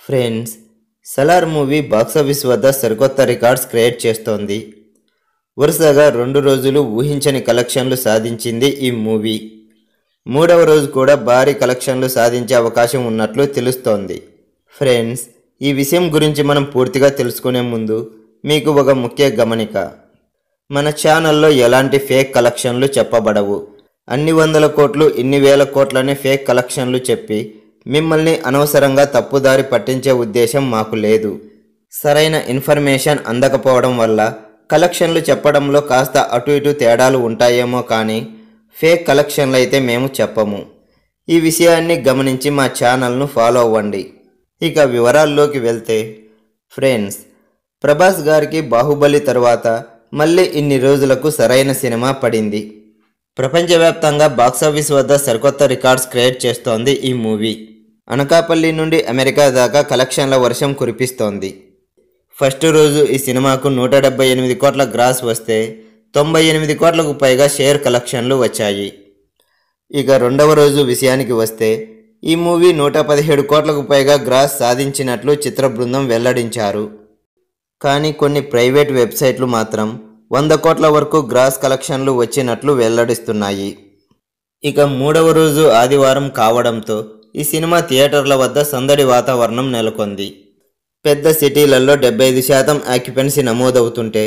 Friends, Salaar movie box office వద్ద సరికొత్త records create చేస్తోంది. వరుసగా 2 రోజులు ఊహించని కలెక్షన్లు సాధించింది ఈ మూవీ. 3వ రోజు కూడా భారీ కలెక్షన్లు సాధించే అవకాశం ఉన్నట్లు తెలుస్తోంది. ఫ్రెండ్స్, ఈ విషయం గురించి మనం పూర్తిగా తెలుసుకునే ముందు మీకు ఒక ముఖ్య గమనిక. మన ఛానల్లో ఎలాంటి ఫేక్ కలెక్షన్లు చెప్పబడవు. అన్ని వందల కోట్లు, ఇన్ని వేల కోట్లని ఫేక్ కలెక్షన్లు చెప్పి మిమ్మల్ని అనవసరంగా తప్పుదారి పట్టించే ఉద్దేశం మాకు లేదు. సరైన ఇన్ఫర్మేషన్ అందకపోవడం వల్ల కలెక్షన్లు చెప్పడంలో కాస్త అటు ఇటు తేడాలు ఉంటాయేమో కానీ ఫేక్ కలెక్షన్లు అయితే మేము చెప్పము. ఈ విషయాన్ని గమనించి మా ఛానల్ను ఫాలో అవ్వండి. ఇక వివరాల్లోకి వెళ్తే, ఫ్రెండ్స్, ప్రభాస్ గారికి బాహుబలి తర్వాత మళ్ళీ ఇన్ని రోజులకు సరైన సినిమా పడింది. ప్రపంచవ్యాప్తంగా బాక్సాఫీస్ వద్ద సరికొత్త రికార్డ్స్ క్రియేట్ చేస్తోంది ఈ మూవీ. అనకాపల్లి నుండి అమెరికా దాకా కలెక్షన్ల వర్షం కురిపిస్తోంది. ఫస్ట్ రోజు ఈ సినిమాకు 178 కోట్ల గ్రాస్ వస్తే 98 కోట్లకు పైగా షేర్ కలెక్షన్లు వచ్చాయి. ఇక రెండవ రోజు విషయానికి వస్తే ఈ మూవీ 117 కోట్లకు పైగా గ్రాస్ సాధించినట్లు చిత్ర బృందం వెల్లడించారు. కానీ కొన్ని ప్రైవేట్ వెబ్సైట్లు మాత్రం 100 కోట్ల వరకు గ్రాస్ కలెక్షన్లు వచ్చినట్లు వెల్లడిస్తున్నాయి. ఇక 3వ రోజు ఆదివారం కావడంతో ఈ సినిమా థియేటర్ల వద్ద సందడి వాతావరణం నెలకొంది. పెద్ద సిటీలలో 75% ఆక్యుపెన్సీ నమోదవుతుంటే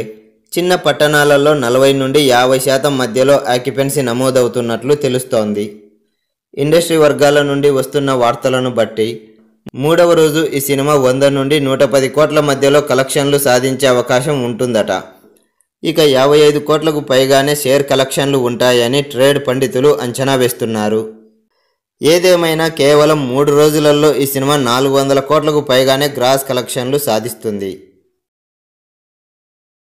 చిన్న పట్టణాలలో 40 నుండి 50% మధ్యలో ఆక్యుపెన్సీ నమోదవుతున్నట్లు తెలుస్తోంది. ఇండస్ట్రీ వర్గాల నుండి వస్తున్న వార్తలను బట్టి 3వ రోజు ఈ సినిమా 100 నుండి 110 కోట్ల మధ్యలో కలెక్షన్లు సాధించే అవకాశం ఉంటుందట. ఇక 55 కోట్లకు పైగానే షేర్ కలెక్షన్లు ఉంటాయని ట్రేడ్ పండితులు అంచనా వేస్తున్నారు. ఏదేమైనా కేవలం 3 రోజులలో ఈ సినిమా 400 కోట్లకు పైగానే గ్రాస్ కలెక్షన్లు సాధిస్తుంది.